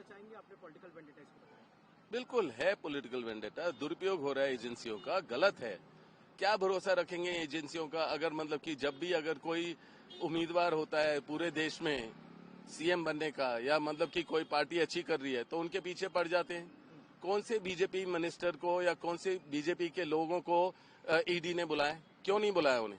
चाहेंगे आपने political vendetta इसको बताया? बिल्कुल है पॉलिटिकल वेंडेटा, दुरुपयोग हो रहा है एजेंसियों का, गलत है। क्या भरोसा रखेंगे एजेंसियों का? अगर मतलब कि जब भी अगर कोई उम्मीदवार होता है पूरे देश में सीएम बनने का, या मतलब कि कोई पार्टी अच्छी कर रही है तो उनके पीछे पड़ जाते हैं। कौन से बीजेपी मिनिस्टर को या कौन से बीजेपी के लोगों को ईडी ने बुलाया? क्यों नहीं बुलाया उन्हें?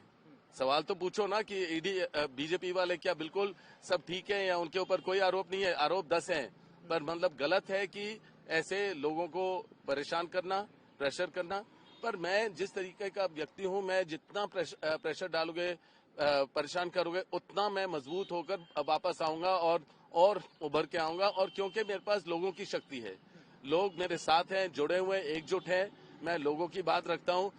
सवाल तो पूछो ना कि ईडी बीजेपी वाले क्या बिल्कुल सब ठीक है या उनके ऊपर कोई आरोप नहीं है? आरोप 10 हैं, पर मतलब गलत है कि ऐसे लोगों को परेशान करना, प्रेशर करना। पर मैं जिस तरीके का व्यक्ति हूं, मैं जितना प्रेशर डालोगे, परेशान करोगे, उतना मैं मजबूत होकर वापस आऊंगा और उभर के आऊंगा। और क्योंकि मेरे पास लोगों की शक्ति है, लोग मेरे साथ हैं, जुड़े हुए, एकजुट हैं, मैं लोगों की बात रखता हूं।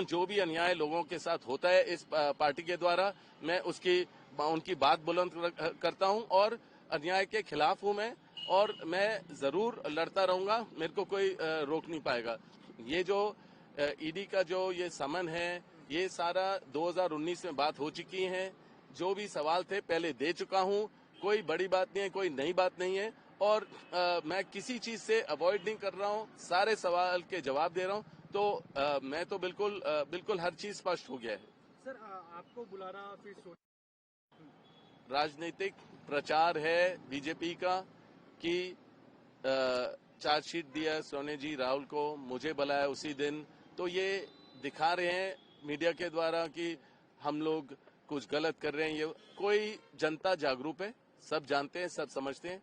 जो भी अन्याय लोगों के साथ होता है इस पार्टी के द्वारा, मैं उनकी बात बुलंद करता हूं और अन्याय के खिलाफ हूं मैं, और मैं जरूर लड़ता रहूंगा। मेरे को कोई रोक नहीं पाएगा। ये जो ईडी का जो ये समन है, ये सारा 2019 में बात हो चुकी है। जो भी सवाल थे पहले दे चुका हूं। कोई बड़ी बात नहीं है, कोई नई बात नहीं है, और मैं किसी चीज से अवॉइड नहीं कर रहा हूं, सारे सवाल के जवाब दे रहा हूं। तो मैं तो बिल्कुल हर चीज स्पष्ट हो गया है। सर आपको बुलाना फिर राजनीतिक प्रचार है बीजेपी का कि चार्जशीट दिया सोने जी राहुल को, मुझे बुलाया उसी दिन। तो ये दिखा रहे हैं मीडिया के द्वारा कि हम लोग कुछ गलत कर रहे हैं। ये कोई जनता जागरूक है, सब जानते हैं, सब समझते हैं।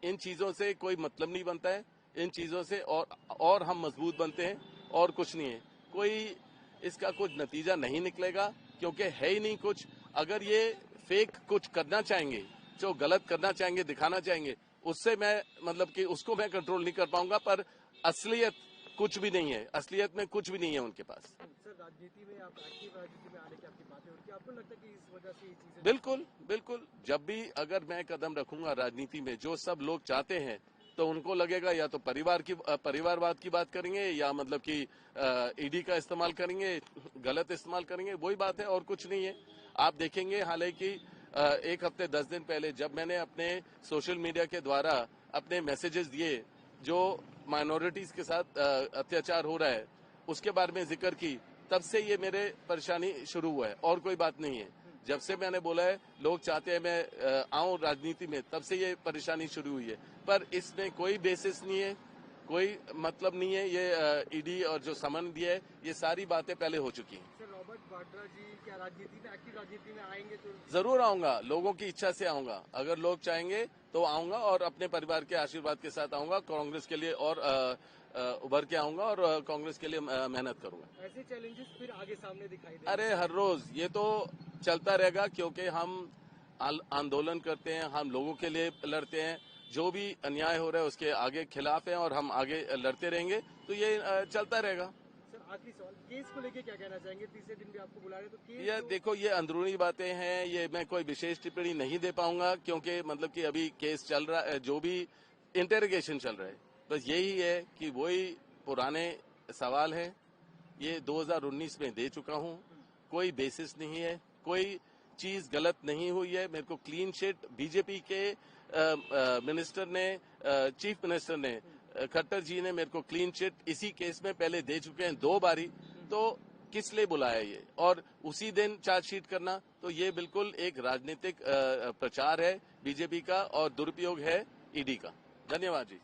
इन चीजों से कोई मतलब नहीं बनता है। इन चीजों से और हम मजबूत बनते हैं, और कुछ नहीं है। कोई इसका कुछ नतीजा नहीं निकलेगा, क्योंकि है ही नहीं कुछ। अगर ये फेक कुछ करना चाहेंगे, जो गलत करना चाहेंगे, दिखाना चाहेंगे, उससे मैं मतलब कि उसको मैं कंट्रोल नहीं कर पाऊंगा। पर असलियत कुछ भी नहीं है, असलियत में कुछ भी नहीं है उनके पास। सर राजनीति में आप एक्टिव राजनीति में आने की आपकी बातें होती है, आपको लगता है कि इस वजह से ये चीजें? बिल्कुल जब भी अगर मैं कदम रखूंगा राजनीति में, जो सब लोग चाहते हैं, तो उनको लगेगा या तो परिवारवाद की बात करेंगे, या मतलब कि ईडी का इस्तेमाल करेंगे, गलत इस्तेमाल करेंगे। वही बात है और कुछ नहीं है। आप देखेंगे हालांकि एक हफ्ते 10 दिन पहले जब मैंने अपने सोशल मीडिया के द्वारा अपने मैसेजेस दिए, जो माइनॉरिटीज के साथ अत्याचार हो रहा है उसके बारे में जिक्र की, तब से ये मेरे परेशानी शुरू हुआ है, और कोई बात नहीं है। जब से मैंने बोला है लोग चाहते हैं मैं आऊं राजनीति में, तब से ये परेशानी शुरू हुई है। पर इसमें कोई बेसिस नहीं है, कोई मतलब नहीं है। ये ईडी और जो समन दिया है, ये सारी बातें पहले हो चुकी हैं। सर रॉबर्ट वाड्रा जी क्या राजनीति में, एक्टिव राजनीति में आएंगे तो? जरूर आऊंगा, लोगों की इच्छा से आऊंगा। अगर लोग चाहेंगे तो आऊंगा, और अपने परिवार के आशीर्वाद के साथ आऊंगा। कांग्रेस के लिए और उभर के आऊंगा, और कांग्रेस के लिए मेहनत करूंगा। ऐसे चैलेंजेस फिर आगे सामने दिखाई दे? अरे हर रोज ये तो चलता रहेगा, क्योंकि हम आंदोलन करते हैं, हम लोगों के लिए लड़ते हैं। जो भी अन्याय हो रहा है उसके आगे खिलाफ हैं, और हम आगे लड़ते रहेंगे। तो ये चलता रहेगा। सर आखिरी सवाल, केस को लेके क्या कहना चाहेंगे? तीसरे दिन भी आपको बुला रहे तो केस? ये देखो, ये अंदरूनी बातें हैं, ये मैं कोई विशेष टिप्पणी नहीं दे पाऊंगा, क्योंकि मतलब कि अभी केस चल रहा है, जो भी इंटेरोगेशन चल रहा है। बस यही है कि वही पुराने सवाल है। ये 2019 में दे चुका हूं, कोई बेसिस नहीं है, कोई चीज गलत नहीं हुई है। मेरे को क्लीन चिट बीजेपी के मिनिस्टर ने, चीफ मिनिस्टर ने, खट्टर जी ने मेरे को क्लीन चिट इसी केस में पहले दे चुके हैं 2 बारी। तो किस लिए बुलाया ये, और उसी दिन चार्जशीट करना? तो ये बिल्कुल एक राजनीतिक प्रचार है बीजेपी का, और दुरुपयोग है ईडी का। धन्यवाद जी।